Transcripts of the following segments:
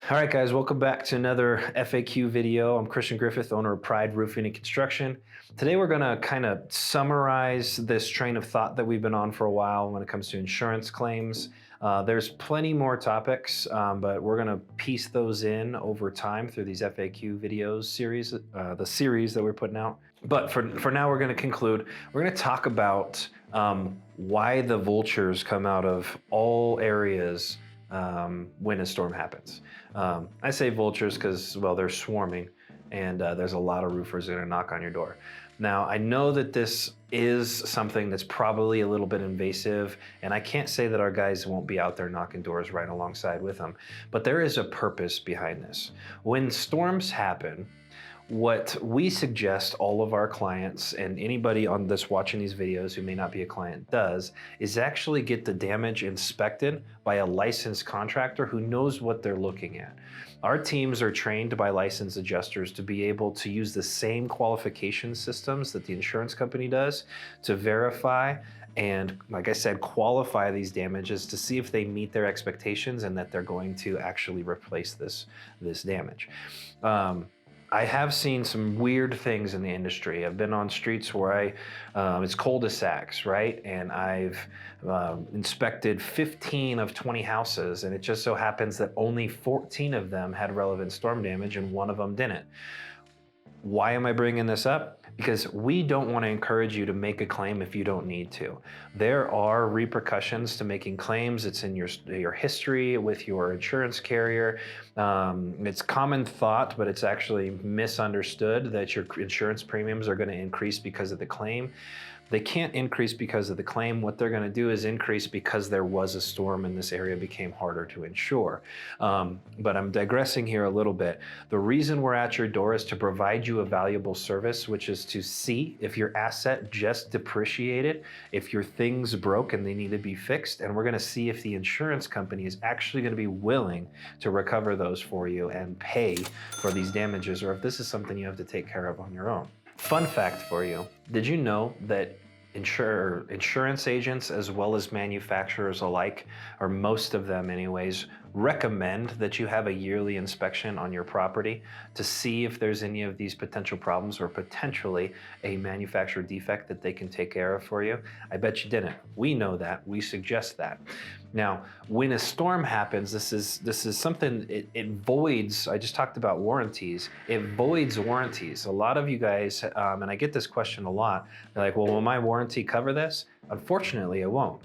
All right, guys, welcome back to another FAQ video. I'm Christian Griffith, owner of Pride Roofing and Construction. Today, we're going to kind of summarize this train of thought that we've been on for a while when it comes to insurance claims. There's plenty more topics, but we're going to piece those in over time through these FAQ videos series, the series that we're putting out. But for now, we're going to conclude. We're going to talk about why the vultures come out of all areas when a storm happens. I say vultures because, well, they're swarming, and there's a lot of roofers that are gonna knock on your door. Now, I know that this is something that's probably a little bit invasive, and I can't say that our guys won't be out there knocking doors right alongside with them, but there is a purpose behind this. When storms happen, what we suggest all of our clients and anybody on this watching these videos who may not be a client does is actually get the damage inspected by a licensed contractor who knows what they're looking at. Our teams are trained by licensed adjusters to be able to use the same qualification systems that the insurance company does to verify and, like I said, qualify these damages to see if they meet their expectations and that they're going to actually replace this damage. I have seen some weird things in the industry. I've been on streets where it's cul-de-sacs, right? And I've inspected 15 of 20 houses, and it just so happens that only 14 of them had relevant storm damage and one of them didn't. Why am I bringing this up? Because we don't want to encourage you to make a claim if you don't need to. There are repercussions to making claims. It's in your history with your insurance carrier. It's common thought, but it's actually misunderstood that your insurance premiums are going to increase because of the claim. They can't increase because of the claim. What they're going to do is increase because there was a storm and this area became harder to insure. But I'm digressing here a little bit. The reason we're at your door is to provide you a valuable service, which is to see if your asset just depreciated, if your things broke and they need to be fixed, and we're going to see if the insurance company is actually going to be willing to recover those for you and pay for these damages, or if this is something you have to take care of on your own. Fun fact for you, did you know that insurance agents as well as manufacturers alike, or most of them anyways, recommend that you have a yearly inspection on your property to see if there's any of these potential problems or potentially a manufacturer defect that they can take care of for you? I bet you didn't. We know that. We suggest that. Now, when a storm happens, this is something, it voids, I just talked about warranties, it voids warranties. A lot of you guys, and I get this question a lot, they're like, well, will my warranty cover this? Unfortunately, it won't.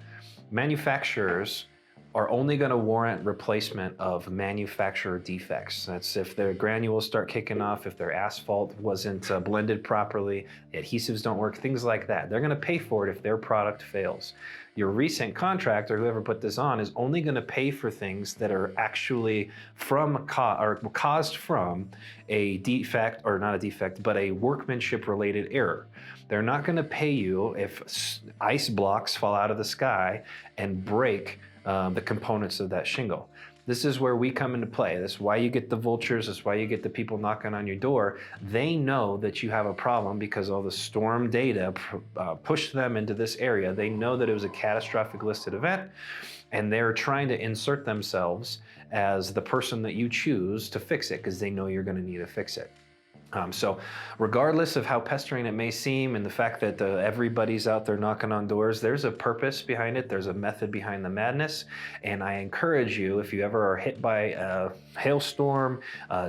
Manufacturers are only going to warrant replacement of manufacturer defects. That's if their granules start kicking off, if their asphalt wasn't blended properly, the adhesives don't work, things like that. They're going to pay for it if their product fails. Your recent contractor, whoever put this on, is only going to pay for things that are actually caused from a defect, or not a defect, but a workmanship related error. They're not going to pay you if ice blocks fall out of the sky and break the components of that shingle. This is where we come into play. This is why you get the vultures. This is why you get the people knocking on your door. They know that you have a problem because all the storm data pushed them into this area. They know that it was a catastrophic listed event, and they're trying to insert themselves as the person that you choose to fix it because they know you're going to need to fix it. So regardless of how pestering it may seem and the fact that everybody's out there knocking on doors, there's a purpose behind it. There's a method behind the madness. And I encourage you, if you ever are hit by a hailstorm,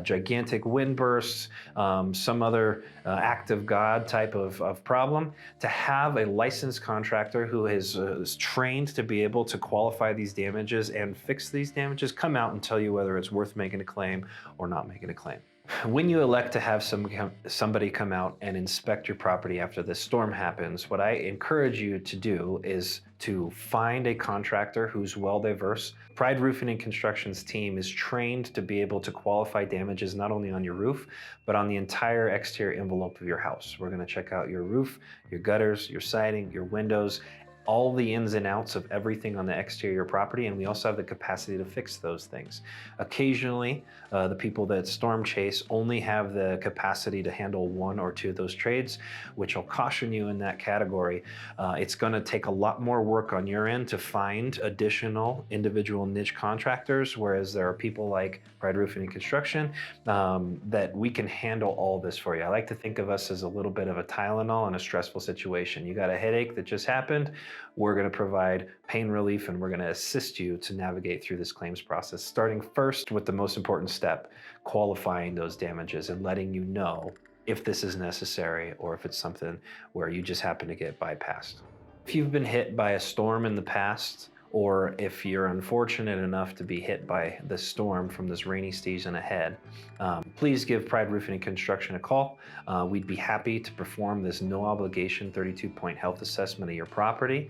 gigantic wind bursts, some other act of God type of problem, to have a licensed contractor who is trained to be able to qualify these damages and fix these damages, come out and tell you whether it's worth making a claim or not making a claim. When you elect to have somebody come out and inspect your property after the storm happens, what I encourage you to do is to find a contractor who's well-diverse. Pride Roofing and Construction's team is trained to be able to qualify damages not only on your roof, but on the entire exterior envelope of your house. We're going to check out your roof, your gutters, your siding, your windows, all the ins and outs of everything on the exterior property, and we also have the capacity to fix those things. Occasionally, the people that storm chase only have the capacity to handle one or two of those trades, which I'll caution you in that category. It's going to take a lot more work on your end to find additional individual niche contractors, whereas there are people like Pride Roofing and Construction that we can handle all this for you. I like to think of us as a little bit of a Tylenol in a stressful situation. You got a headache that just happened, we're going to provide pain relief and we're going to assist you to navigate through this claims process, starting first with the most important step, qualifying those damages and letting you know if this is necessary or if it's something where you just happen to get bypassed. If you've been hit by a storm in the past, or if you're unfortunate enough to be hit by the storm from this rainy season ahead, please give Pride Roofing and Construction a call. We'd be happy to perform this no obligation 32-point health assessment of your property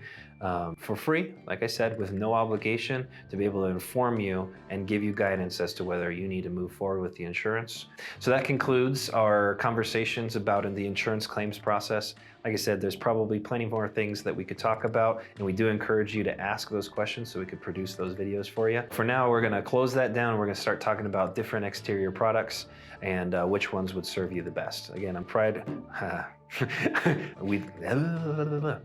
for free, like I said, with no obligation, to be able to inform you and give you guidance as to whether you need to move forward with the insurance. So that concludes our conversations about the insurance claims process. Like I said, there's probably plenty more things that we could talk about, and we do encourage you to ask those questions so we could produce those videos for you. For now, we're gonna close that down and we're gonna start talking about different exterior products and which ones would serve you the best. Again, I'm Pride. All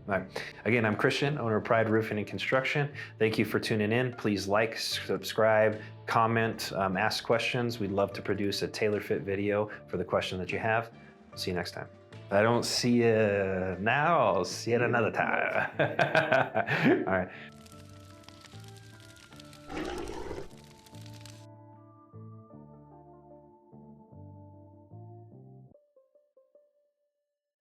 right. Again, I'm Christian, owner of Pride Roofing and Construction. Thank you for tuning in. Please like, subscribe, comment, ask questions. We'd love to produce a tailor-fit video for the question that you have. See you next time. If I don't see you now, I'll see you at another time. All right.